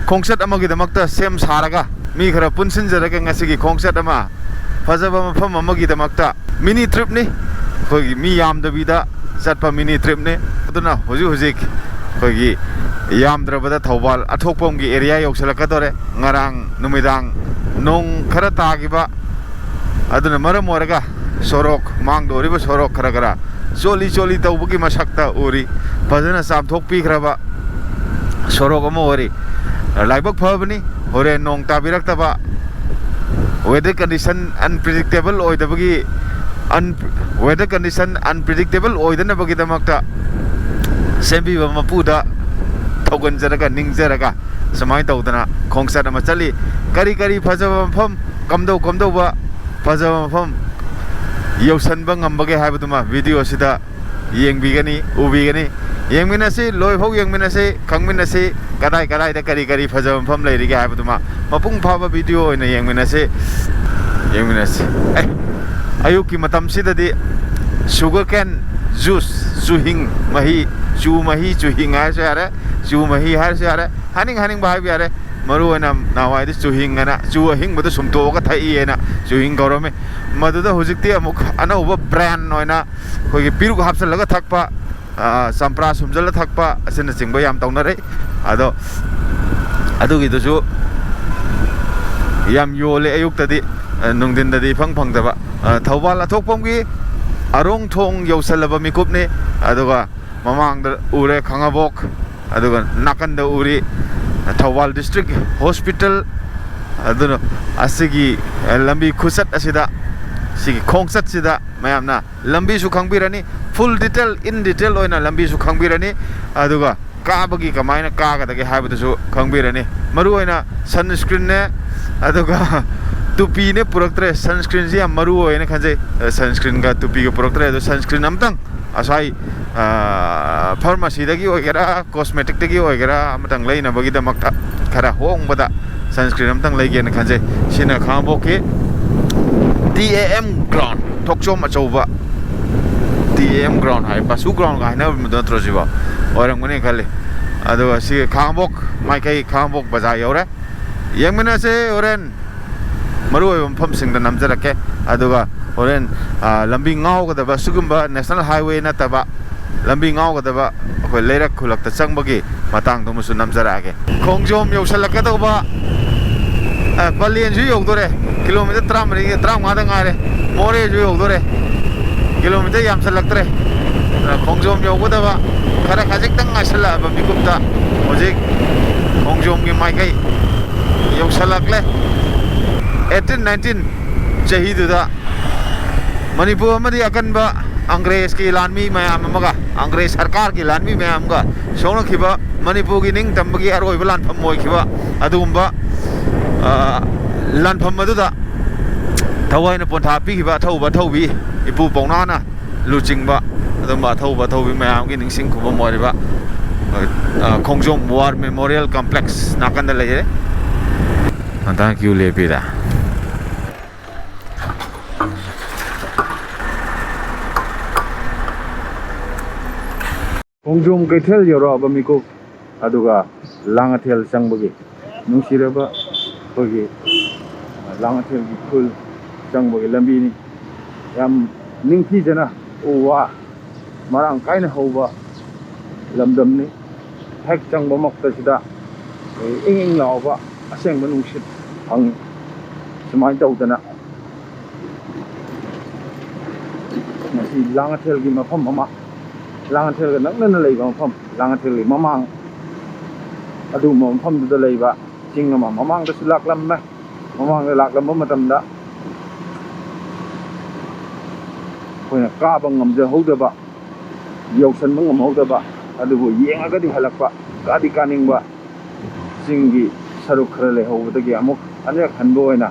ꯈꯣꯡꯆꯠ ꯑꯃꯒꯤꯗꯃꯛꯇ ꯁꯦꯝ ꯁꯥꯔꯒ ꯃꯤ ꯈꯔ ꯄꯨꯟꯁꯤꯟꯖꯔꯒ ꯉꯁꯤꯒꯤ ꯈꯣꯡꯆꯠ ꯑꯃ ꯐꯖꯕ ꯃꯐꯝ ꯑꯃꯒꯤꯗꯃꯛꯇ ꯃꯤꯅꯤ ꯇ꯭ꯔꯤꯞꯅꯤ ꯑꯩꯈꯣꯏꯒꯤ ꯃꯤ ꯌꯥꯝꯗꯕꯤꯗ ꯆꯠꯄ ꯃꯤꯅꯤ ꯇ꯭ꯔꯤꯞꯅꯤ ꯑꯗꯨꯅ ꯍꯧꯖꯤꯛ ꯑꯩꯈꯣꯏꯒꯤ ꯌꯥꯝꯗ꯭ꯔꯕꯗ ꯊꯧꯕꯥꯜ ꯑꯊꯣꯛꯄꯝꯒꯤ ꯑꯦꯔꯤꯌꯥ ꯌꯧꯁꯤꯜꯂꯛꯀꯗꯧꯔꯦ ꯉꯔꯥꯡ ꯅꯨꯃꯤꯗꯥꯡ ꯅꯣꯡ ꯈꯔ ꯇꯥꯈꯤꯕ ꯑꯗꯨꯅ ꯃꯔꯝ ꯑꯣꯏꯔꯒ ꯁꯣꯔꯣꯛ ꯃꯥꯡꯗꯧꯔꯤꯕ ꯁꯣꯔꯣꯛ ꯈꯔ ꯆꯣꯠꯂꯤ ꯇꯧꯕꯒꯤ ꯃꯁꯛꯇ ꯎꯔꯤ ꯐꯖꯅ ꯆꯥꯝꯊꯣꯛꯄꯤꯈ꯭ꯔꯕ ꯁꯣꯔꯣꯛ ꯑꯃ ꯑꯣꯏꯔꯤ ꯂꯥꯏꯕꯛ ꯐꯕꯅꯤ ꯍꯣꯔꯦꯟ ꯅꯣꯡ ꯇꯥꯕꯤꯔꯛꯇꯕ ꯋꯦꯗꯔ ꯀꯟꯗꯤꯁꯟ ꯑꯟꯄ꯭ꯔꯤꯗꯤꯛꯇꯦꯕꯜ ꯑꯣꯏꯗꯕꯒꯤ ꯋꯦꯗꯔ ꯀꯟꯗꯤꯁꯟ ꯑꯟꯄ꯭ꯔꯤꯗꯤꯛꯇꯦꯕꯜ ꯑꯣꯏꯗꯅꯕꯒꯤꯗꯃꯛꯇ ꯁꯦꯝꯕꯤꯕ ꯃꯄꯨꯗ ꯊꯧꯒꯟꯖꯔꯒ ꯅꯤꯡꯖꯔꯒ ꯁꯨꯃꯥꯏꯅ ꯇꯧꯗꯅ ꯈꯣꯡꯆꯠ ꯑꯃ ꯆꯠꯂꯤ ꯀꯔꯤ ꯐꯖꯕ ꯃꯐꯝ ꯀꯝꯗꯧꯕ ꯐꯖꯕ ꯃꯐꯝ ꯌꯧꯁꯟꯕ ꯉꯝꯕꯒꯦ ꯍꯥꯏꯕꯗꯨꯃ ꯚꯤꯗꯤꯑꯣꯁꯤꯗ ꯌꯦꯡꯕꯤꯒꯅꯤ ꯎꯕꯤꯒꯅꯤ ꯌꯦꯡꯃꯤꯟꯅꯁꯤ ꯂꯣꯏꯐꯥꯎ ꯌꯦꯡꯃꯤꯟꯅꯁꯤ ꯈꯪꯃꯤꯟꯅꯁꯤ ꯀꯗꯥꯏꯗ ꯀꯔꯤ ꯐꯖꯕ ꯃꯐꯝ ꯂꯩꯔꯤꯒꯦ ꯍꯥꯏꯕꯗꯨꯃ ꯃꯄꯨꯡ ꯐꯥꯕ ꯚꯤꯗꯤꯑꯣ ꯑꯣꯏꯅ ꯌꯦꯡꯃꯤꯟꯅꯁꯤ ꯑꯌꯨꯛꯀꯤ ꯃꯇꯝꯁꯤꯗꯗꯤ ꯁꯨꯒꯔ ꯀꯦꯟ ꯖꯨꯁ ꯆꯨꯍꯤꯡ ꯃꯍꯤ ꯆꯨꯍꯤꯡ ꯍꯥꯏꯔꯁꯨ ꯌꯥꯔꯦ ꯆꯨ ꯃꯍꯤ ꯍꯥꯏꯔꯁꯨ ꯌꯥꯔꯦ ꯍꯥꯏꯅꯤꯡꯕ ꯍꯥꯏꯕ ꯌꯥꯔꯦ ꯃꯔꯨ ꯑꯣꯏꯅ ꯅꯍꯥꯟꯋꯥꯏꯗꯤ ꯆꯨꯍꯤꯡ ꯑꯅ ꯆꯨ ꯑꯍꯤꯡꯕꯗ ꯁꯨꯝꯇꯣꯛꯑꯒ ꯊꯛꯏꯑꯅ ꯆꯨꯍꯤꯡ ꯀꯧꯔꯝꯃꯤ ꯃꯗꯨꯗ ꯍꯧꯖꯤꯛꯇꯤ ꯑꯃꯨꯛ ꯑꯅꯧꯕ ꯕ꯭ꯔꯥꯟ ꯑꯣꯏꯅ ꯑꯩꯈꯣꯏꯒꯤ ꯄꯤꯔꯨꯛ ꯍꯥꯞꯆꯤꯜꯂꯒ ꯊꯛꯄ ꯆꯝꯄ꯭ꯔꯥ ꯁꯨꯝꯖꯤꯜꯂ ꯊꯛꯄ ꯑꯁꯤꯅꯆꯤꯡꯕ ꯌꯥꯝ ꯇꯧꯅꯔꯦ ꯑꯗꯣ ꯑꯗꯨꯒꯤꯗꯨꯁꯨ ꯌꯥꯝ ꯌꯣꯜꯂꯦ ꯑꯌꯨꯛꯇꯗꯤ ꯅꯨꯡꯊꯤꯟꯗꯗꯤ ꯏꯐꯪ ꯐꯪꯗꯕ ꯊꯧꯕꯥꯜ ꯑꯊꯣꯛꯄꯝꯒꯤ ꯑꯔꯣꯡꯊꯣꯡ ꯌꯧꯁꯜꯂꯕ ꯃꯤꯀꯨꯞꯅꯤ ꯑꯗꯨꯒ ꯃꯃꯥꯡꯗ ꯎꯔꯦ ꯈꯥꯡꯉꯕꯣꯛ ꯑꯗꯨꯒ ꯅꯥꯀꯟꯗ ꯎꯔꯤ ꯊꯧꯕꯥꯜ ꯗꯤꯁꯇ꯭ꯔꯤꯛ ꯍꯣꯁꯄꯤꯇꯥꯜ ꯑꯗꯨꯅ ꯑꯁꯤꯒꯤ ꯂꯝꯕꯤ ꯈꯨꯆꯠ ꯑꯁꯤꯗ ꯁꯤꯒꯤ ꯈꯣꯡꯆꯠꯁꯤꯗ ꯃꯌꯥꯝꯅ ꯂꯝꯕꯤꯁꯨ ꯈꯪꯕꯤꯔꯅꯤ ꯐꯨꯜ ꯗꯤꯇꯦꯜ ꯏꯟ ꯗꯤꯇꯦꯜ ꯑꯣꯏꯅ ꯂꯝꯕꯤꯁꯨ ꯈꯪꯕꯤꯔꯅꯤ ꯑꯗꯨꯒ ꯀꯥꯕꯒꯤ ꯀꯃꯥꯏꯅ ꯀꯥꯒꯗꯒꯦ ꯍꯥꯏꯕꯗꯨꯁꯨ ꯈꯪꯕꯤꯔꯅꯤ ꯃꯔꯨꯑꯣꯏꯅ ꯁꯟꯁꯀ꯭ꯔꯤꯟꯅꯦ ꯑꯗꯨꯒ ꯇꯨꯄꯤꯅꯦ ꯄꯨꯔꯛꯇ꯭ꯔꯦ ꯁꯟꯁꯀ꯭ꯔꯤꯟꯁꯤ ꯌꯥꯝ ꯃꯔꯨ ꯑꯣꯏꯅ ꯈꯟꯖꯩ ꯁꯟꯁꯀ꯭ꯔꯤꯟꯒ ꯇꯨꯄꯤꯒ ꯄꯨꯔꯛꯇ꯭ꯔꯦ ꯑꯗꯣ ꯁꯟꯁꯀ꯭ꯔꯤꯟ ꯑꯃꯇꯪ ꯑꯁ꯭ꯋꯥꯏ ꯐꯥꯔꯃꯥꯁꯤꯗꯒꯤ ꯑꯣꯏꯒꯦꯔꯥ ꯀꯣꯁꯃꯦꯇꯤꯛꯇꯒꯤ ꯑꯣꯏꯒꯦꯔꯥ ꯑꯃꯇꯪ ꯂꯩꯅꯕꯒꯤꯗꯃꯛꯇ ꯈꯔ ꯍꯣꯡꯕꯗ ꯁꯟꯁꯀ꯭ꯔꯤꯟ ꯑꯃꯇꯪ ꯂꯩꯒꯦꯅ ꯈꯟꯖꯩ ꯁꯤꯅ ꯈꯥꯡꯉꯕꯣꯛꯀꯤ TAM ꯒ꯭ꯔꯥꯎꯟ ꯊꯣꯛꯆꯣꯝ ꯑꯆꯧꯕ TAM ꯒ꯭ꯔꯥꯎꯟ ꯍꯥꯏ ꯕꯥꯁꯨ ꯒ꯭ꯔꯥꯎꯟꯒ ꯍꯥꯏꯅꯕꯗꯨ ꯅꯠꯇ꯭ꯔꯣ ꯁꯤꯕꯣ ꯑꯣꯏꯔꯝꯒꯅꯤ ꯈꯜꯂꯤ ꯑꯗꯨꯒ ꯁꯤ ꯈꯥꯡꯉꯕꯣꯛ ꯃꯥꯏꯀꯩ ꯈꯥꯡꯉꯕꯣꯛ ꯕꯖꯥꯔ ꯌꯧꯔꯦ ꯌꯦꯡꯃꯤꯟꯅꯁꯦ ꯍꯣꯔꯦꯟ ꯃꯔꯨꯑꯣꯏꯕ ꯃꯐꯝꯁꯤꯡꯗ ꯅꯝꯖꯔꯛꯀꯦ ꯑꯗꯨꯒ ꯍꯣꯔꯦꯟ ꯂꯝꯕꯤ ꯉꯥꯎꯒꯗꯕ ꯁꯤꯒꯨꯝꯕ ꯅꯦꯁꯅꯦꯜ ꯍꯥꯏꯋꯦ ꯅꯠꯇꯕ ꯂꯝꯕꯤ ꯉꯥꯎꯒꯗꯕ ꯑꯩꯈꯣꯏ ꯂꯩꯔꯛ ꯈꯨꯜꯂꯛꯇ ꯆꯪꯕꯒꯤ ꯃꯇꯥꯡꯗꯨꯃꯁꯨ ꯅꯝꯖꯔꯛꯑꯒꯦ ꯈꯣꯡꯖꯣꯝ ꯌꯧꯁꯜꯂꯛꯀꯗꯧꯕ ꯄꯂꯦꯟꯁꯨ ꯌꯧꯗꯣꯔꯦ ꯀꯤꯂꯣꯃꯤꯇꯔ 35ꯗ ꯉꯥꯏꯔꯦ ꯃꯣꯔꯦꯁꯨ ꯌꯧꯗꯣꯔꯦ ꯀꯤꯂꯣꯃꯤꯇꯔ ꯌꯥꯝꯁꯜꯂꯛꯇ꯭ꯔꯦ ꯈꯣꯡꯖꯣꯝ ꯌꯧꯒꯗꯕ ꯈꯖꯤꯛꯇꯪ ꯉꯥꯏꯁꯜꯂꯛꯑꯕ ꯃꯤꯀꯨꯞꯇ ꯍꯧꯖꯤꯛ ꯈꯣꯡꯖꯣꯝꯒꯤ ꯃꯥꯏꯀꯩ ꯌꯧꯁꯜꯂꯛꯂꯦ 18-19 ꯆꯍꯤꯗꯨꯗ ꯃꯅꯤꯄꯨꯔ ꯑꯃꯗꯤ ꯑꯀꯟꯕ ꯑꯪꯒ꯭ꯔꯦꯖꯀꯤ ꯂꯥꯟꯃꯤ ꯃꯌꯥꯝ ꯑꯃꯒ ꯑꯪꯒ꯭ꯔꯦꯖ ꯁꯔꯀꯥꯔꯒꯤ ꯂꯥꯟꯃꯤ ꯃꯌꯥꯝꯒ ꯁꯣꯛꯅꯈꯤꯕ ꯃꯅꯤꯄꯨꯔꯒꯤ ꯅꯤꯡꯇꯝꯕꯒꯤ ꯑꯔꯣꯏꯕ ꯂꯥꯟꯐꯝ ꯑꯣꯏꯈꯤꯕ ꯑꯗꯨꯒꯨꯝꯕ ꯂꯥꯟꯐꯝ ꯑꯗꯨꯗ ꯊꯋꯥꯏꯅ ꯄꯣꯟꯊꯥ ꯄꯤꯈꯤꯕ ꯑꯊꯧꯕ ꯑꯊꯧꯕꯤ ꯏꯄꯨ ꯄꯧꯅꯥꯅ ꯂꯨꯆꯤꯡꯕ ꯑꯗꯨꯝꯕ ꯑꯊꯧꯕ ꯑꯊꯧꯕꯤ ꯃꯌꯥꯝꯒꯤ ꯅꯤꯡꯁꯤꯡ ꯈꯨꯕꯝ ꯑꯣꯏꯔꯤꯕ ꯈꯣꯡꯖꯣꯝ ꯋꯥꯔ ꯃꯦꯃꯣꯔꯤꯌꯦꯜ ꯀꯝꯄ꯭ꯂꯦꯛꯁ ꯅꯥꯀꯟꯗ ꯂꯩꯔꯦ ꯑꯝꯇꯪ ꯀ꯭ꯌꯨ ꯂꯦꯞꯄꯤꯗ ꯈꯣꯡꯖꯣꯝ ꯀꯩꯊꯦꯜ ꯌꯧꯔꯛꯑꯕ ꯃꯤꯀꯨꯞ ꯑꯗꯨꯒ ꯂꯥꯡꯉꯊꯦꯜ ꯆꯪꯕꯒꯤ ꯅꯨꯡꯁꯤꯔꯕ ꯑꯩꯈꯣꯏꯒꯤ ꯂꯥꯡꯉꯊꯦꯜꯒꯤ ꯈꯨꯜ ꯆꯪꯕꯒꯤ ꯂꯝꯕꯤꯅꯤ ꯌꯥꯝ ꯅꯤꯡꯊꯤꯖꯅ ꯎ ꯋꯥ ꯃꯔꯥꯡ ꯀꯥꯏꯅ ꯍꯧꯕ ꯂꯝꯗꯝꯅꯤ ꯍꯦꯛ ꯆꯪꯕ ꯃꯛꯇꯁꯤꯗ ꯏꯪ ꯂꯥꯎꯕ ꯑꯁꯦꯡꯕ ꯅꯨꯡꯁꯤꯠ ꯐꯪꯉꯤ ꯁꯨꯃꯥꯏꯅ ꯇꯧꯗꯅ ꯃꯁꯤ ꯂꯥꯡꯉꯊꯦꯜꯒꯤ ꯃꯐꯝ ꯑꯃ ꯂꯥꯡꯉꯊꯦꯜꯒ ꯅꯛꯅꯅ ꯂꯩꯕ ꯃꯐꯝ ꯂꯥꯡꯉꯊꯦꯜꯒꯤ ꯃꯃꯥꯡ ꯑꯗꯨꯒꯨꯝꯕ ꯃꯐꯝꯗꯨꯗ ꯂꯩꯕ ꯆꯤꯡ ꯑꯃ ꯃꯃꯥꯡꯗꯁꯨ ꯂꯥꯛꯂꯝꯕ ꯃꯇꯝꯗ ꯑꯩꯈꯣꯏꯅ ꯀꯥꯕ ꯉꯝꯖꯍꯧꯗꯕ ꯌꯧꯁꯟꯕ ꯉꯝꯍꯧꯗꯕ ꯑꯗꯨꯕꯨ ꯌꯦꯡꯉꯒꯗꯤ ꯍꯜꯂꯛꯄ ꯀꯥꯅꯤꯡꯕ ꯆꯤꯡꯒꯤ ꯁꯔꯨꯛ ꯈꯔ ꯂꯩꯍꯧꯕꯗꯒꯤ ꯑꯃꯨꯛ ꯑꯅꯤꯔꯛ ꯍꯟꯕ ꯑꯣꯏꯅ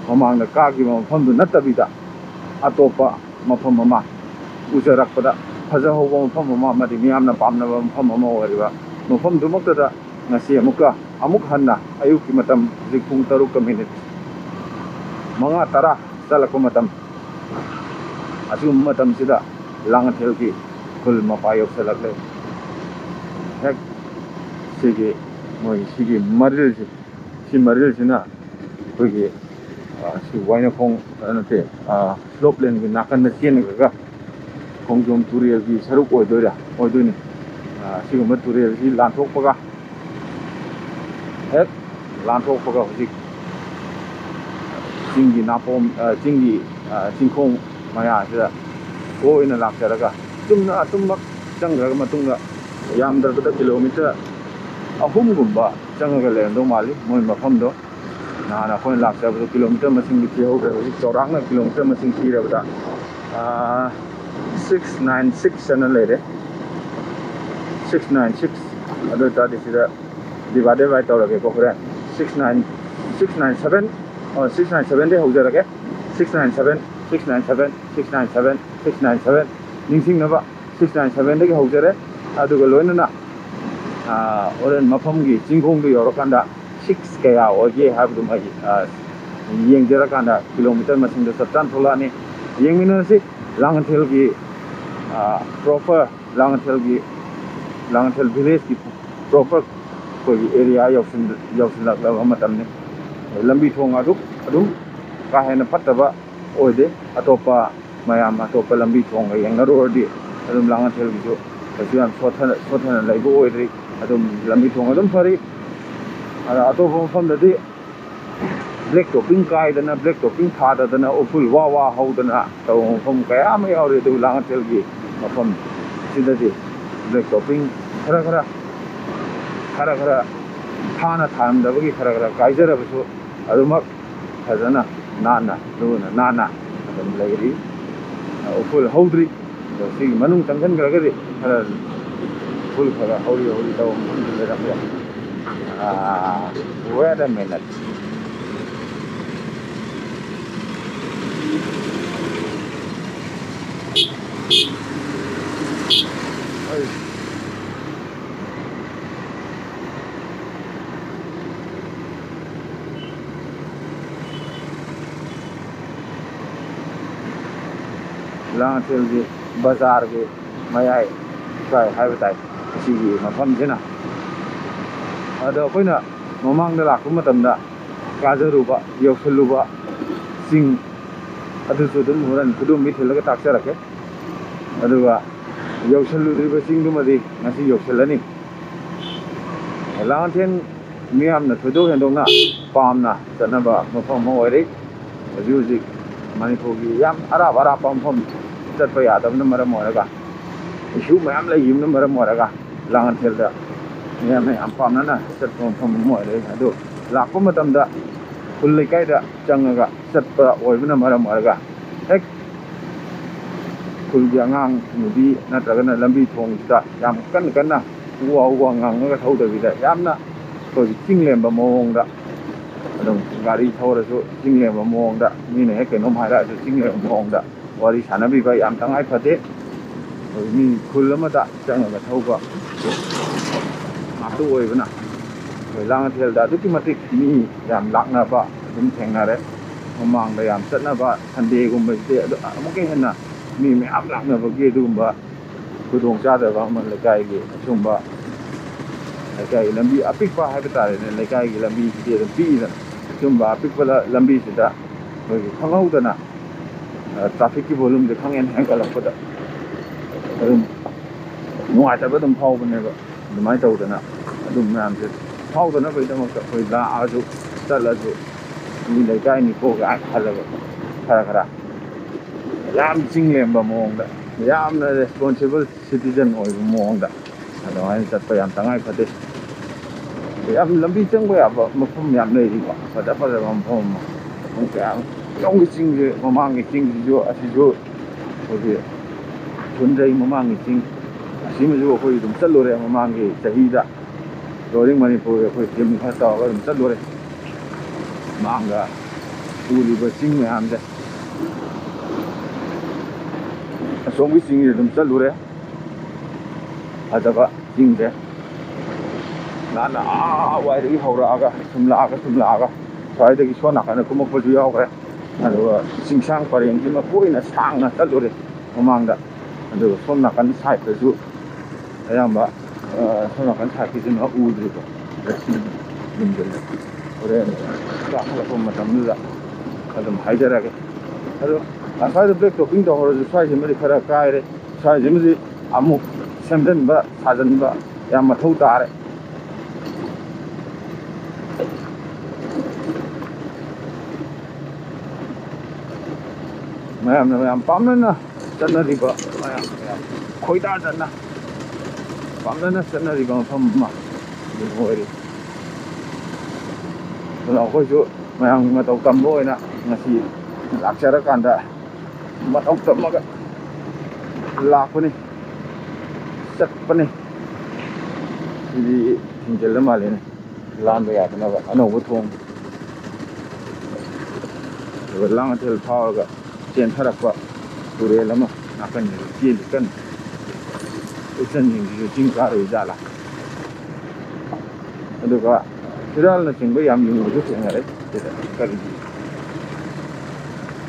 ꯃꯃꯥꯡꯗ ꯀꯥꯈꯤꯕ ꯃꯐꯝꯗꯨ ꯅꯠꯇꯕꯤꯗ ꯑꯇꯣꯞꯄ ꯃꯐꯝ ꯑꯃ ꯎꯖꯔꯛꯄꯗ ꯐꯖꯍꯧꯕ ꯃꯐꯝ ꯑꯃ ꯑꯃꯗꯤ ꯃꯤꯌꯥꯝꯅ ꯄꯥꯝꯅꯕ ꯃꯐꯝ ꯑꯃ ꯑꯣꯏꯔꯤꯕ ꯃꯐꯝꯗꯨꯃꯛꯇꯗ ꯉꯁꯤ ꯑꯃꯨꯛ ꯍꯟꯅ ꯑꯌꯨꯛꯀꯤ ꯃꯇꯝ ꯍꯧꯖꯤꯛ ꯄꯨꯡ 5:10 ꯆꯠꯂꯛꯄ ꯃꯇꯝ ꯑꯁꯤꯒꯨꯝꯕ ꯃꯇꯝꯁꯤꯗ ꯂꯥꯡꯉꯊꯦꯜꯒꯤ ꯈꯨꯜ ꯃꯄꯥ ꯌꯧꯁꯜꯂꯛꯂꯦ ꯍꯦꯛ ꯁꯤꯒꯤ ꯃꯣꯏ ꯁꯤꯒꯤ ꯃꯔꯤꯜꯁꯤ ꯁꯤ ꯃꯔꯤꯜꯁꯤꯅ ꯑꯩꯈꯣꯏꯒꯤ ꯁꯤ ꯋꯥꯏꯅꯈꯣꯡ ꯅꯠꯇꯦ ꯁ꯭ꯂꯣꯞꯂꯦꯟꯒꯤ ꯅꯥꯀꯟꯗ ꯆꯦꯟꯈ꯭ꯔꯒ ꯈꯣꯡꯖꯣꯝ ꯇꯨꯔꯦꯜꯒꯤ ꯁꯔꯨꯛ ꯑꯣꯏꯗꯣꯏꯅꯤ ꯁꯤꯒꯨꯝꯕ ꯇꯨꯔꯦꯜꯁꯤ ꯂꯥꯟꯊꯣꯛꯄꯒ ꯍꯦꯛ ꯂꯥꯟꯊꯣꯛꯄꯒ ꯍꯧꯖꯤꯛ ꯆꯤꯡꯒꯤ ꯅꯥꯄꯣꯝ ꯆꯤꯡꯒꯤ ꯆꯤꯡꯈꯣꯡ ꯃꯌꯥꯁꯤꯗ ꯑꯣꯏꯅ ꯂꯥꯛꯆꯔꯒ ꯆꯨꯝꯅ ꯑꯗꯨꯃꯛ ꯆꯪꯈ꯭ꯔꯒ ꯃꯇꯨꯡꯗ ꯌꯥꯝꯗ꯭ꯔꯕꯗ ꯀꯤꯂꯣꯃꯤꯇꯔ 3ꯒꯨꯝꯕ ꯆꯪꯉꯒ ꯂꯩꯔꯝꯗꯧ ꯃꯥꯜꯂꯤ ꯃꯣꯏ ꯃꯐꯝꯗꯣ ꯅꯍꯥꯟ ꯑꯩꯈꯣꯏꯅ ꯂꯥꯛꯆꯕꯗꯣ ꯀꯤꯂꯣꯃꯤꯇꯔ ꯃꯁꯤꯡꯗꯤ ꯊꯤꯍꯧꯗ꯭ꯔꯦ ꯍꯧꯖꯤꯛ ꯆꯥꯎꯔꯥꯛꯅ ꯀꯤꯂꯣꯃꯤꯇꯔ ꯃꯁꯤꯡ ꯊꯤꯔꯕꯗ 696 ꯑꯅ ꯂꯩꯔꯦ 696 ꯑꯗꯨ ꯑꯣꯏꯇꯥꯔꯗꯤ ꯁꯤꯗ ꯗꯤꯚꯥꯏꯗꯦꯠ ꯕꯥꯏ ꯇꯧꯔꯒꯦꯀꯣ ꯍꯣꯔꯦꯟ 697 697 ꯍꯧꯖꯔꯒꯦ 697 697 697 697 ꯅꯤꯡꯁꯤꯡꯅꯕ 697 ꯍꯧꯖꯔꯦ ꯑꯗꯨꯒ ꯂꯣꯏꯅꯅ ꯍꯣꯔꯦꯟ ꯃꯐꯝꯒꯤ ꯆꯤꯡꯈꯣꯡꯗ ꯌꯧꯔꯀꯥꯟꯗ 6 ꯀꯌꯥ ꯑꯣꯏꯒꯦ ꯍꯥꯏꯕꯗꯨꯃ ꯌꯦꯡꯖꯔꯀꯥꯟꯗ ꯀꯤꯂꯣꯃꯤꯇꯔ ꯃꯁꯤꯡꯗꯣ ꯆꯞ ꯆꯥꯅ ꯊꯣꯛꯂꯛꯑꯅꯤ ꯌꯦꯡꯃꯤꯟꯅꯔꯁꯤ ꯂꯥꯡꯉꯊꯦꯜꯒꯤ ꯄ꯭ꯔꯣꯄꯔ ꯂꯥꯡꯉꯊꯦꯜ ꯚꯤꯂꯦꯖꯀꯤ ꯄ꯭ꯔꯣꯄꯔ ꯑꯩꯈꯣꯏꯒꯤ ꯑꯦꯔꯤꯌꯥ ꯌꯧꯁꯤꯜꯂꯛꯂꯕ ꯃꯇꯝꯅꯤ ꯂꯝꯕꯤ ꯊꯣꯡ ꯑꯗꯨꯝ ꯀꯥ ꯍꯦꯟꯅ ꯐꯠꯇꯕ ꯑꯣꯏꯗꯦ ꯑꯇꯣꯞꯄ ꯂꯝꯕꯤ ꯊꯣꯡꯒ ꯌꯦꯡꯅꯔꯨꯔꯗꯤ ꯑꯗꯨꯝ ꯂꯥꯡꯉꯊꯦꯜꯒꯤꯁꯨ ꯀꯩꯁꯨ ꯌꯥꯝ ꯁꯣꯊꯅ ꯂꯩꯕ ꯑꯣꯏꯗ꯭ꯔꯤ ꯑꯗꯨꯝ ꯂꯝꯕꯤ ꯊꯣꯡ ꯑꯗꯨꯝ ꯐꯔꯤ ꯑꯗ ꯑꯇꯣꯞꯄ ꯃꯐꯝꯗꯗꯤ ꯕ꯭ꯂꯦꯛ ꯇꯣꯞꯄꯤꯡ ꯀꯥꯏꯗꯅ ꯕ꯭ꯂꯦꯛ ꯇꯣꯞꯄꯤꯡ ꯊꯥꯗꯗꯅ ꯎꯐꯨꯜ ꯋꯥ ꯍꯧꯗꯅ ꯇꯧꯕ ꯃꯐꯝ ꯀꯌా ꯑꯃ ꯌꯥꯎꯔꯤ ꯑꯗꯨꯕꯨ ꯂꯥꯡꯉꯊꯦꯜꯒꯤ ꯃꯐꯝ ꯑꯁꯤꯗꯗꯤ ꯕ꯭ꯂꯦꯛ ꯇꯣꯞꯄꯤꯡ ꯈꯔ ꯊꯥꯅ ꯊꯥꯔꯝꯗꯕꯒꯤ ꯈꯔ ꯀꯥꯏꯖꯔꯕꯁꯨ ꯑꯗꯨꯃꯛ ꯐꯖꯅ ꯅꯥꯟꯅ ꯑꯗꯨꯝ ꯂꯩꯔꯤ ꯎꯐꯨꯜ ꯍꯧꯗ꯭ꯔꯤ ꯑꯗꯣ ꯁꯤꯒꯤ ꯃꯅꯨꯡ ꯆꯪꯁꯤꯟꯈ꯭ꯔꯒꯗꯤ ꯈꯔ ꯎꯐꯨꯜ ꯍꯧꯔꯤ ꯇꯧꯕ ꯃꯐꯝꯗꯨ ꯂꯩꯔꯝꯕ ꯌꯥꯏ wait a minute ꯂꯥꯡꯉꯊꯦꯜꯒꯤ ꯕꯖꯥꯔꯒꯤ ꯃꯌꯥꯏ ꯁ꯭ꯋꯥꯏ ꯍꯥꯏꯕ ꯇꯥꯏ ꯁꯤꯒꯤ ꯃꯐꯝꯁꯤꯅ ꯑꯗꯣ ꯑꯩꯈꯣꯏꯅ ꯃꯃꯥꯡꯗ ꯂꯥꯛꯄ ꯃꯇꯝꯗ ꯀꯥꯖꯔꯨꯕ ꯌꯧꯁꯜꯂꯨꯕ ꯆꯤꯡ ꯑꯗꯨꯁꯨ ꯑꯗꯨꯝ ꯍꯣꯔꯦꯟ ꯈꯨꯗꯣꯝꯕꯤ ꯊꯤꯜꯂꯒ ꯇꯥꯛꯆꯔꯛꯀꯦ ꯑꯗꯨꯒ ꯌꯧꯁꯜꯂꯨꯗ꯭ꯔꯤꯕ ꯆꯤꯡꯗꯨꯃꯗꯤ ꯉꯁꯤ ꯌꯧꯁꯜꯂꯅꯤ ꯂꯥꯡꯉꯊꯦꯜ ꯃꯤꯌꯥꯝꯅ ꯊꯣꯏꯗꯣꯛ ꯍꯦꯟꯗꯣꯛꯅ ꯄꯥꯝꯅ ꯆꯠꯅꯕ ꯃꯐꯝ ꯑꯃ ꯑꯣꯏꯔꯤ ꯍꯧꯖꯤꯛ ꯃꯅꯤꯄꯨꯔꯒꯤ ꯌꯥꯝ ꯑꯔꯥꯞꯄ ꯃꯐꯝ ꯆꯠꯄ ꯌꯥꯗꯕꯅ ꯃꯔꯝ ꯑꯣꯏꯔꯒ ꯏꯁꯨ ꯃꯌꯥꯝ ꯂꯩꯈꯤꯕꯅ ꯃꯔꯝ ꯑꯣꯏꯔꯒ ꯂꯥꯡꯉꯊꯦꯜꯗ ꯃꯤꯌꯥꯝꯅ ꯌꯥꯝ ꯄꯥꯝꯅꯅ ꯆꯠꯄ ꯃꯐꯝ ꯑꯃ ꯑꯣꯏꯔꯦ ꯑꯗꯨ ꯂꯥꯛꯄ ꯃꯇꯝꯗ ꯈꯨꯜ ꯂꯩꯀꯥꯏꯗ ꯆꯪꯉꯒ ꯆꯠꯄ ꯑꯣꯏꯕꯅ ꯃꯔꯝ ꯑꯣꯏꯔꯒ ꯍꯦꯛ ꯈꯨꯜꯒꯤ ꯑꯉꯥꯡ ꯅꯨꯕꯤ ꯅꯠꯇ꯭ꯔꯒꯅ ꯂꯝꯕꯤ ꯊꯣꯡꯁꯤꯗ ꯌꯥꯝ ꯀꯟꯅ ꯎ ꯉꯥꯡꯉꯒ ꯊꯧꯗꯕꯤꯗ ꯌꯥꯝꯅ ꯑꯩꯈꯣꯏꯒꯤ ꯆꯤꯡꯂꯦꯝꯕ ꯃꯑꯣꯡꯗ ꯑꯗꯨꯝ ꯒꯥꯔꯤ ꯊꯧꯔꯁꯨ ꯆꯤꯡꯂꯦꯝꯕ ꯃꯑꯣꯡꯗ ꯃꯤꯅ ꯍꯦꯛ ꯀꯩꯅꯣꯝ ꯍꯥꯏꯔꯛꯑꯁꯨ ꯆꯤꯡꯂꯦꯝꯕ ꯃꯑꯣꯡꯗ ꯋꯥꯔꯤ ꯁꯥꯟꯅꯕꯤꯕ ꯌꯥꯝ ꯇꯉꯥꯏ ꯐꯗꯦ ꯃꯤ ꯈꯨꯜ ꯑꯃꯗ ꯆꯪꯉꯒ ꯊꯧꯕ ꯉꯥꯛꯇ ꯑꯣꯏꯕꯅ ꯑꯩꯈꯣই ꯂꯥꯡꯉꯊꯦꯜꯗ ꯑꯗꯨꯛꯀꯤ ꯃꯇꯤꯛ ꯃꯤ ꯌꯥꯝ ꯂꯥꯛꯅꯕ ꯑꯗꯨꯝ ꯊꯦꯡꯅꯔꯦ ꯃꯃꯥꯡꯗ ꯌꯥꯝ ꯆꯠꯅꯕ ꯁꯟꯗꯦꯒꯨꯝꯕꯁꯤꯗꯤ ꯑꯗꯨ ꯑꯃꯨꯛꯀ ꯍꯦꯟꯅ ꯃꯤ ꯃꯌꯥꯝ ꯂꯥꯛꯅꯕꯒꯤ ꯑꯗꯨꯒꯨꯝꯕ ꯈꯨꯗꯣꯡꯆꯥꯗꯕ ꯑꯃ ꯂꯩꯀꯥꯏꯒꯤ ꯑꯁꯨꯝꯕ ꯂꯩꯀꯥꯏꯒꯤ ꯂꯝꯕꯤ ꯑꯄꯤꯛꯄ ꯍꯥꯏꯕ ꯇꯥꯔꯦꯅꯦ ꯂꯩꯀꯥꯏꯒꯤ ꯂꯝꯕꯤꯁꯤꯗꯤ ꯑꯗꯨꯝ ꯄꯤꯛꯏꯗꯅ ꯁꯨꯝꯕ ꯑꯄꯤꯛꯄ ꯂꯝꯕꯤꯁꯤꯗ ꯑꯩꯈꯣꯏꯒꯤ ꯈꯪꯍꯧꯗꯅ ꯇ꯭ꯔꯥꯐꯤꯛꯀꯤ ꯚꯣꯂꯨꯝꯁꯦ ꯍꯦꯟꯒꯠꯂꯛꯄꯗ ꯑꯗꯨꯝ ꯅꯨꯡꯉꯥꯏꯇꯕ ꯑꯗꯨꯝ ꯐꯥꯎꯕꯅꯦꯕ ꯑꯗꯨꯃꯥꯏꯅ ꯇꯧꯗꯅ ꯑꯗꯨꯝ ꯃꯌꯥꯝꯁꯦ ꯐꯥꯎꯗꯅꯕꯒꯤꯗꯃꯛꯇ ꯑꯩꯈꯣꯏ ꯂꯥꯛꯑꯁꯨ ꯆꯠꯂꯁꯨ ꯃꯤ ꯂꯩꯀꯥꯏꯅꯤꯀꯣ ꯀꯥꯏꯅ ꯈꯜꯂꯒ ꯈꯔ ꯌꯥꯝ ꯆꯤꯡꯂꯦꯝꯕ ꯃꯑꯣꯡꯗ ꯌꯥꯝꯅ ꯔꯦꯁꯄꯣꯟꯁꯤꯕꯜ ꯁꯤꯇꯤꯖꯟ ꯑꯣꯏꯕ ꯃꯑꯣꯡꯗ ꯑꯗꯨꯃꯥꯏꯅ ꯆꯠꯄ ꯌꯥꯝ ꯇꯉꯥꯏ ꯐꯗꯦ ꯌꯥꯝ ꯂꯝꯕꯤ ꯆꯪꯕ ꯌꯥꯕ ꯃꯐꯝ ꯌꯥꯝ ꯂꯩꯔꯤꯀꯣ ꯐꯖꯕ ꯃꯐꯝ ꯑꯃ ꯀꯌꯥ ꯁꯣꯝꯒꯤ ꯆꯤꯡꯁꯦ ꯃꯃꯥꯡꯒꯤ ꯆꯤꯡꯁꯤꯁꯨ ꯑꯁꯤꯁꯨ ꯑꯩꯈꯣꯏꯒꯤ ꯐꯨꯟꯗ꯭ꯔꯩ ꯃꯃꯥꯡꯒꯤ ꯆꯤꯡ ꯑꯁꯤꯃꯁꯨ ꯑꯩꯈꯣꯏ ꯑꯗꯨꯝ ꯆꯠꯂꯨꯔꯦ ꯃꯃꯥꯡꯒꯤ ꯆꯍꯤꯗ ꯔꯣꯔꯤꯡ ꯃꯅꯤꯄꯨꯔ ꯑꯩꯈꯣꯏ ꯇꯤꯝ ꯈꯔ ꯇꯧꯔꯒ ꯑꯗꯨꯝ ꯆꯠꯂꯨꯔꯦ ꯃꯥꯡꯒ ꯎꯔꯤꯕ ꯆꯤꯡ ꯃꯌꯥꯝꯁꯦ ꯑꯁꯣꯝꯒꯤ ꯆꯤꯡꯁꯦ ꯑꯗꯨꯝ ꯆꯠꯂꯨꯔꯦ ꯐꯖꯕ ꯆꯤꯡꯁꯦ ꯅꯍꯥꯟꯅ ꯋꯥꯏꯗꯒꯤ ꯍꯧꯔꯛꯑꯒ ꯁꯨꯝ ꯂꯥꯛꯑꯒ ꯁ꯭ꯋꯥꯏꯗꯒꯤ ꯁꯣꯝ ꯅꯥꯀꯟꯗ ꯀꯨꯝꯃꯛꯄꯁꯨ ꯌꯥꯎꯈ꯭ꯔꯦ ꯑꯗꯨꯒ ꯆꯤꯡꯁꯥꯡ ꯄꯔꯦꯡꯁꯤꯃ ꯀꯣꯏꯅ ꯁꯥꯡꯅ ꯆꯠꯂꯨꯔꯦ ꯃꯃꯥꯡꯗ ꯑꯗꯨꯒ ꯁꯣꯝ ꯅꯥꯀꯟ ꯁꯥꯏꯠꯇꯁꯨ ꯑꯌꯥꯝꯕ ꯁꯣꯝ ꯅꯥꯀꯟ ꯁꯥꯏꯠꯀꯤꯁꯤꯃ ꯎꯗ꯭ꯔꯤꯀꯣ ꯌꯨꯝꯗ ꯍꯣꯔꯦꯟ ꯀꯥꯈꯠꯂꯛꯄ ꯃꯇꯝꯗꯨꯗ ꯑꯗꯨꯝ ꯍꯥꯏꯖꯔꯒꯦ ꯑꯗꯣ ꯑꯁ꯭ꯋꯥꯏꯗ ꯕ꯭ꯂꯦꯛ ꯇꯣꯞꯄꯤꯡ ꯇꯧꯍꯧꯔꯁꯨ ꯁ꯭ꯋꯥꯏꯁꯤꯃꯗꯤ ꯈꯔ ꯀꯥꯏꯔꯦ ꯁ꯭ꯋꯥꯏꯁꯤꯃꯗꯤ ꯑꯃꯨꯛ ꯁꯦꯝꯖꯤꯟꯕ ꯁꯥꯖꯤꯟꯕ ꯌꯥꯝ ꯃꯊꯧ ꯇꯥꯔꯦ ꯃꯌꯥꯝꯅ ꯃꯌꯥꯝ ꯄꯥꯝꯅꯅ ꯆꯠꯅꯔꯤꯕ ꯃꯌꯥꯝ ꯈꯣꯏꯗꯥꯖꯅ ꯄꯥꯝꯅꯅ ꯆꯠꯅꯔꯤꯕ ꯃꯐꯝ ꯑꯃ ꯑꯗꯨꯝ ꯑꯣꯏꯔꯤ ꯑꯗꯨꯅ ꯑꯩꯈꯣꯏꯁꯨ ꯃꯌꯥꯝꯒꯤ ꯃꯇꯧ ꯇꯝꯕ ꯑꯣꯏꯅ ꯉꯁꯤ ꯂꯥꯛꯆꯔꯀꯥꯟꯗ ꯃꯇꯧ ꯇꯝꯃꯒ ꯂꯥꯛꯄꯅꯤ ꯆꯠꯄꯅꯤ ꯁꯤꯗꯤ ꯊꯤꯡꯖꯤꯜꯂ ꯃꯥꯜꯂꯦꯅꯦ ꯂꯥꯟꯕ ꯌꯥꯗꯅꯕ ꯑꯅꯧꯕ ꯊꯣꯡ ꯑꯗꯨꯒ ꯂꯥꯡꯉꯊꯦꯜ ꯐꯥꯎꯔꯒ ꯆꯦꯟꯊꯔꯛꯄ ꯇꯨꯔꯦꯜ ꯑꯃ ꯅꯥꯀꯟꯗ ꯆꯦꯜꯂꯤ ꯀꯟꯅ ꯎꯆꯟꯁꯤꯡꯁꯤꯁꯨ ꯆꯤꯡ ꯀꯥꯔꯨꯏ ꯖꯥꯠꯂꯥ ꯑꯗꯨꯒ ꯐꯤꯔꯥꯜꯅꯆꯤꯡꯕ ꯌꯥꯝ ꯌꯨꯡꯕꯁꯨ ꯊꯦꯡꯅꯔꯦ ꯁꯤꯗ ꯀꯔꯤꯒꯤ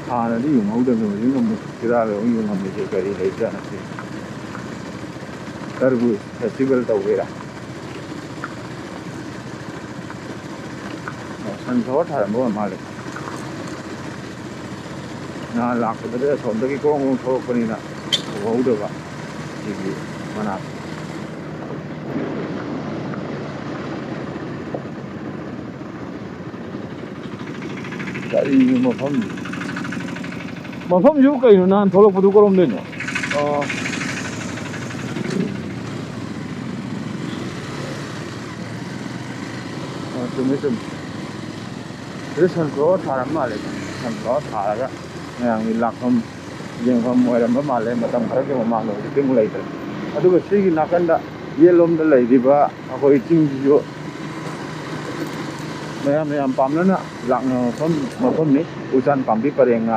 ꯍꯥꯟꯅꯗꯤ ꯌꯨꯡꯍꯧꯗꯕꯅꯤ ꯍꯧꯖꯤꯛ ꯑꯃꯨꯛ ꯐꯤꯔꯥꯜ ꯑꯃꯨꯛ ꯌꯨꯡꯉꯝꯃꯤꯁꯦ ꯀꯔꯤ ꯂꯩꯕꯖꯥꯠꯅꯣ ꯁꯤ ꯇꯔꯕꯨꯖ ꯐꯦꯁꯇꯤꯚꯦꯜ ꯇꯧꯕꯤꯔꯥ ꯁꯟꯐ꯭ꯂꯥꯋꯔ ꯊꯥꯔꯝꯕ ꯑꯣꯏ ꯃꯥꯜꯂꯦ ꯅꯍꯥꯟ ꯂꯥꯛꯄꯗꯗꯤ ꯑꯁꯣꯝꯗꯒꯤ ꯀꯣꯡ ꯊꯣꯛꯂꯛꯄꯅꯤꯅ ꯎꯍꯧꯗꯕ ꯁꯤꯒꯤ ꯃꯅꯥꯛ ꯀꯔꯤꯅꯣ ꯃꯐꯝꯁꯤꯕꯨ ꯀꯩꯅꯣ ꯅꯍꯥꯟ ꯊꯣꯛꯂꯛꯄꯗꯨ ꯀꯔꯣꯝꯗꯩꯅꯣ ꯆꯨꯝꯃꯦ ꯁꯤꯗ ꯁꯟꯐ꯭ꯂꯥꯋꯔ ꯊꯥꯔꯝ ꯃꯥꯜꯂꯦ ꯁꯟꯐ꯭ꯂꯥꯋꯔ ꯊꯥꯔꯒ ꯃꯌꯥꯝꯒꯤ ꯂꯥꯛꯐꯝ ꯌꯦꯡꯐꯝ ꯑꯣꯏꯔꯝꯕ ꯃꯥꯜꯂꯦ ꯃꯇꯝ ꯈꯔꯒꯤ ꯃꯃꯥꯡꯗ ꯍꯧꯖꯤꯛꯇꯤ ꯑꯃꯨꯛ ꯂꯩꯇ꯭ꯔꯦ ꯑꯗꯨꯒ ꯁꯤꯒꯤ ꯅꯥꯀꯟꯗ ꯌꯦꯠꯂꯣꯝꯗ ꯂꯩꯔꯤꯕ ꯑꯩꯈꯣꯏ ꯆꯤꯡꯁꯤꯁꯨ ꯃꯌꯥꯝꯅ ꯌꯥꯝ ꯄꯥꯝꯅꯅ ꯂꯥꯛꯅꯕ ꯃꯐꯝꯅꯤ ꯎꯆꯥꯟ ꯄꯥꯝꯕꯤ ꯄꯔꯦꯡꯅ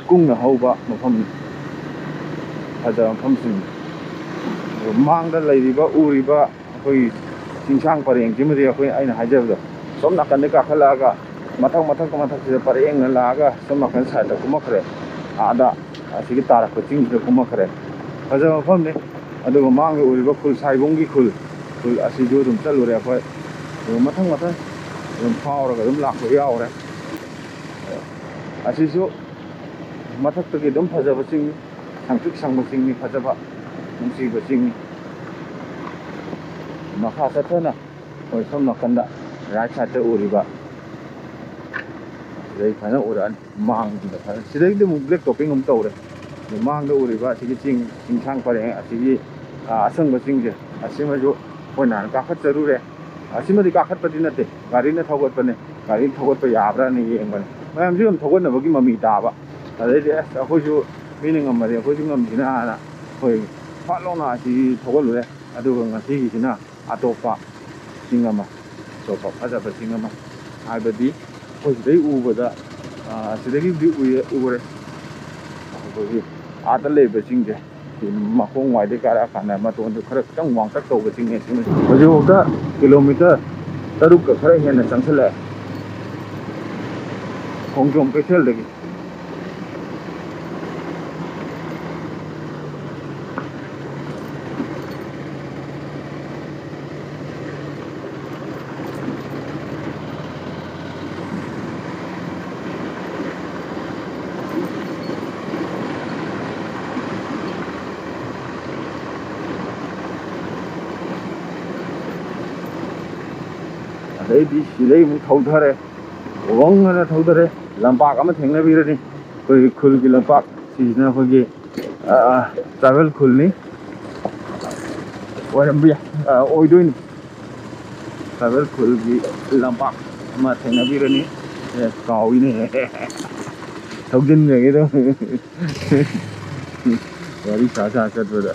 ꯀꯨꯡꯅ ꯍꯧꯕ ꯃꯐꯝꯅꯤ ꯐꯖꯕ ꯃꯐꯝꯁꯤꯡ ꯃꯥꯡꯗ ꯂꯩꯔꯤꯕ ꯎꯔꯤꯕ ꯑꯩꯈꯣꯏꯒꯤ ꯆꯤꯡꯁꯥꯡ ꯄꯔꯦꯡꯁꯤꯃꯗꯤ ꯑꯩꯈꯣꯏ ꯑꯩꯅ ꯍꯥꯏꯖꯕꯗꯣ ꯁꯣꯝ ꯅꯥꯀꯟꯗ ꯀꯥꯈꯠꯂꯛꯑꯒ ꯃꯊꯛꯁꯤꯗ ꯄꯔꯦꯡꯅ ꯂꯥꯛꯑꯒ ꯁꯣꯝ ꯅꯥꯀꯟ ꯁꯥꯏꯗꯇ ꯀꯨꯝꯃꯛꯈ꯭ꯔꯦ ꯑꯥꯗ ꯑꯁꯤꯒꯤ ꯇꯥꯔꯛꯄ ꯆꯤꯡꯁꯤꯗ ꯀꯨꯝꯃꯛꯈ꯭ꯔꯦ ꯐꯖꯕ ꯃꯐꯝꯅꯤ ꯑꯗꯨꯒ ꯃꯥꯡꯗ ꯎꯔꯤꯕ ꯈꯨꯜ ꯁꯥꯏꯕꯣꯝꯒꯤ ꯈꯨꯜ ꯑꯁꯤꯁꯨ ꯑꯗꯨꯝ ꯆꯠꯂꯨꯔꯦ ꯑꯩꯈꯣꯏ ꯑꯗꯨꯒ ꯃꯊꯪ ꯑꯗꯨꯝ ꯐꯥꯎꯔꯒ ꯑꯗꯨꯝ ꯂꯥꯛꯄ ꯌꯥꯎꯔꯦ ꯑꯁꯤꯁꯨ ꯃꯊꯛꯇꯒꯤ ꯑꯗꯨꯝ ꯐꯖꯕ ꯆꯤꯡꯅꯤ ꯁꯪꯇ꯭ꯔꯤꯛ ꯁꯪꯕ ꯆꯤꯡꯅꯤ ꯐꯖꯕ ꯅꯨꯡꯁꯤꯕ ꯆꯤꯡꯅꯤ ꯃꯈꯥ ꯆꯠꯊꯅ ꯍꯣꯏ ꯁꯣꯝ ꯅꯥꯀꯟꯗ ꯔꯥꯏꯠ ꯁꯥꯏꯗꯇ ꯎꯔꯤꯕ ꯁꯤꯗꯩ ꯐꯖꯅ ꯎꯔꯛꯑꯅꯤ ꯃꯥꯡꯁꯤꯗ ꯐꯖꯅ ꯁꯤꯗꯩꯗꯤ ꯑꯃꯨꯛ ꯕ꯭ꯂꯦꯛ ꯇꯣꯞꯄꯤꯡ ꯑꯃꯨꯛ ꯇꯧꯔꯦ ꯑꯗꯨ ꯃꯥꯡꯗ ꯎꯔꯤꯕ ꯑꯁꯤꯒꯤ ꯆꯤꯡꯁꯥꯡ ꯄꯔꯦꯡ ꯑꯁꯤꯒꯤ ꯑꯁꯪꯕ ꯆꯤꯡꯁꯦ ꯑꯁꯤꯃꯁꯨ ꯑꯩꯈꯣꯏ ꯅꯍꯥꯟ ꯀꯥꯈꯠꯆꯔꯨꯔꯦ ꯑꯁꯤꯃꯗꯤ ꯀꯥꯈꯠꯄꯗꯤ ꯅꯠꯇꯦ ꯒꯥꯔꯤꯅ ꯊꯧꯒꯠꯄꯅꯦ ꯒꯥꯔꯤꯅ ꯊꯧꯒꯠꯄ ꯌꯥꯕ꯭ꯔꯥꯅ ꯌꯦꯡꯕꯅꯦ ꯃꯌꯥꯝꯁꯨ ꯌꯥꯝ ꯊꯧꯒꯠꯅꯕꯒꯤ ꯃꯃꯤ ꯇꯥꯕ ꯑꯗꯩꯗꯤ ꯑꯁ ꯑꯩꯈꯣꯏꯁꯨ ꯃꯤꯅ ꯉꯝꯃꯗꯤ ꯑꯩꯈꯣꯏꯁꯨ ꯉꯝꯁꯤꯅꯥꯅ ꯑꯩꯈꯣꯏ ꯐꯠ ꯂꯥꯎꯅ ꯑꯁꯤ ꯊꯧꯒꯠꯂꯨꯔꯦ ꯑꯗꯨꯒ ꯉꯁꯤꯒꯤꯁꯤꯅ ꯑꯇꯣꯞꯄ ꯆꯤꯡ ꯑꯃ ꯑꯇꯣꯞꯄ ꯐꯖꯕ ꯆꯤꯡ ꯑꯃ ꯍꯥꯏꯕꯗꯤ ꯑꯩꯈꯣꯏ ꯁꯤꯗꯩ ꯎꯕꯗ ꯁꯤꯗꯒꯤꯕꯨꯗꯤ ꯎꯔꯦ ꯑꯩꯈꯣꯏꯒꯤ ꯑꯥꯗ ꯂꯩꯕ ꯆꯤꯡꯁꯦ ꯃꯈꯣꯡ ꯋꯥꯏꯗꯩ ꯀꯥꯔꯛꯑꯀꯥꯟꯗ ꯃꯇꯣꯟꯗꯨ ꯈꯔ ꯈꯤꯇꯪ ꯋꯥꯡꯇꯛ ꯇꯧꯕ ꯆꯤꯡꯅꯦ ꯁꯤꯃ ꯍꯧꯖꯤꯛꯐꯥꯎꯗ ꯀꯤꯂꯣꯃꯤꯇꯔ 6ꯀ ꯈꯔ ꯍꯦꯟꯅ ꯆꯪꯁꯤꯜꯂꯛꯑꯦ ꯈꯣꯡꯖꯣꯝ ꯀꯩꯊꯦꯜꯗꯒꯤ ꯑꯗꯩꯗꯤ ꯁꯤꯗꯩ ꯑꯃꯨꯛ ꯊꯧꯊꯔꯦ ꯋꯪꯅ ꯊꯧꯊꯔꯦ ꯂꯝꯄꯥꯛ ꯑꯃ ꯊꯦꯡꯅꯕꯤꯔꯅꯤ ꯑꯩꯈꯣꯏꯒꯤ ꯈꯨꯜꯒꯤ ꯂꯝꯄꯥꯛ ꯁꯤꯁꯤꯅ ꯑꯩꯈꯣꯏꯒꯤ ꯇ꯭ꯔꯥꯏꯕꯦꯜ ꯈꯨꯜꯅꯤ ꯑꯣꯏꯔꯝꯕ ꯌꯥꯏ ꯑꯣꯏꯗꯣꯏꯅꯤ ꯇ꯭ꯔꯥꯏꯕꯦꯜ ꯈꯨꯜꯒꯤ ꯂꯝꯄꯥꯛ ꯑꯃ ꯊꯦꯡꯅꯕꯤꯔꯅꯤ ꯀꯥꯎꯏꯅꯦ ꯊꯧꯖꯤꯟꯈ꯭ꯔꯒꯦꯗ ꯋꯥꯔꯤ ꯁꯥ ꯆꯠꯄꯗ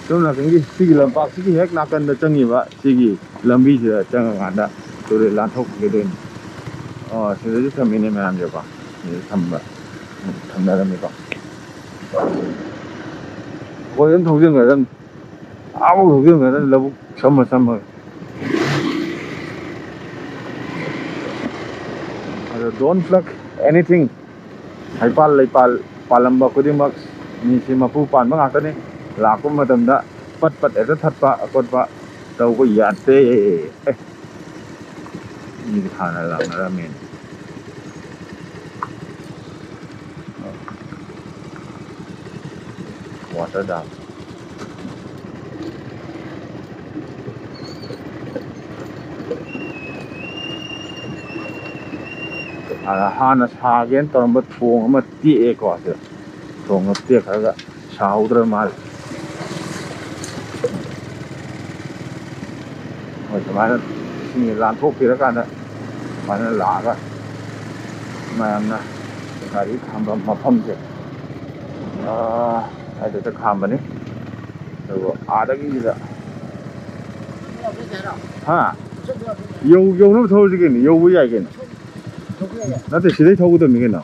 ꯁꯣꯝ ꯅꯥꯀꯟꯒꯤ ꯁꯤꯒꯤ ꯂꯝꯄꯥꯛꯁꯤꯒꯤ ꯍꯦꯛ ꯅꯥꯀꯟꯗ ꯆꯪꯉꯤꯕ ꯁꯤꯒꯤ ꯂꯝꯕꯤꯁꯤꯗ ꯆꯪꯉꯀꯥꯟꯗ ꯇꯨꯔꯦꯜ ꯂꯥꯟꯊꯣꯛꯈꯤꯗꯣꯏꯅꯤ ꯁꯤꯗꯁꯨ ꯊꯝꯃꯤꯅꯦ ꯃꯌꯥꯝꯁꯦꯀꯣ ꯁꯤꯗ ꯊꯝꯅꯔꯝꯃꯤꯀꯣ ꯑꯩꯈꯣꯏ ꯑꯗꯨꯝ ꯊꯧꯖꯤꯟꯈ꯭ꯔꯗꯝꯅꯤ ꯑꯥꯐꯥꯎ ꯊꯧꯖꯤꯟꯈ꯭ꯔꯗꯝꯅꯤ ꯂꯧꯕꯨꯛ ꯁꯝꯃꯒ ꯑꯗꯣ ꯗꯣꯟ ꯐ꯭ꯂꯛ ꯑꯦꯅꯤꯊꯤꯡ ꯍꯩꯄꯥꯜ ꯂꯩꯄꯥꯜ ꯄꯥꯜꯂꯝꯕ ꯈꯨꯗꯤꯡꯃꯛ ꯃꯤꯁꯤ ꯃꯄꯨ ꯄꯥꯟꯕ ꯉꯥꯛꯇꯅꯤ ꯂꯥꯛꯄ ꯃꯇꯝꯗ ꯄꯠ ꯍꯦꯛꯇ ꯊꯠꯄ ꯑꯈꯣꯠꯄ tàu có dàn tê như cái thằng này làm nó ra mình water dam hana sagen tamba thong ama tie ko se thong tie khaga saudra mal oi samana sini lan thok pira kana mana la ga mayamna gari khamba mafam se ai de khamba ni so ada gi da ha yo no thau ji ni yo bu ya ge 나한테 시대에 타고 다니겠나?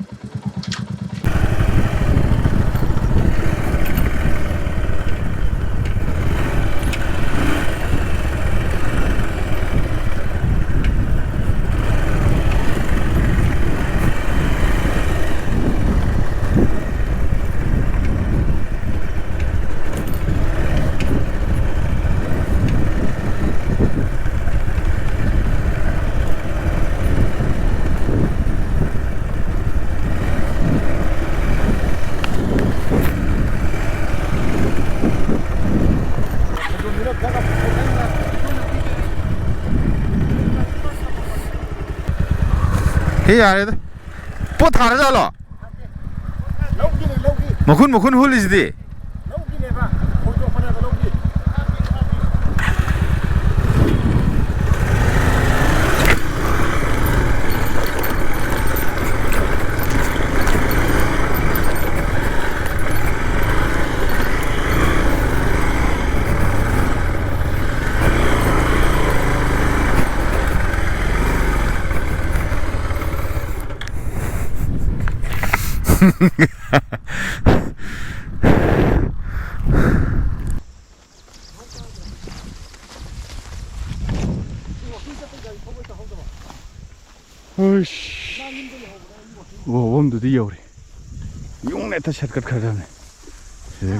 Hey यार पो थार जालो मखुन हुलिस दे 오이씨 웜도 뒤에 오래 용내타 샷컷 가자네 저기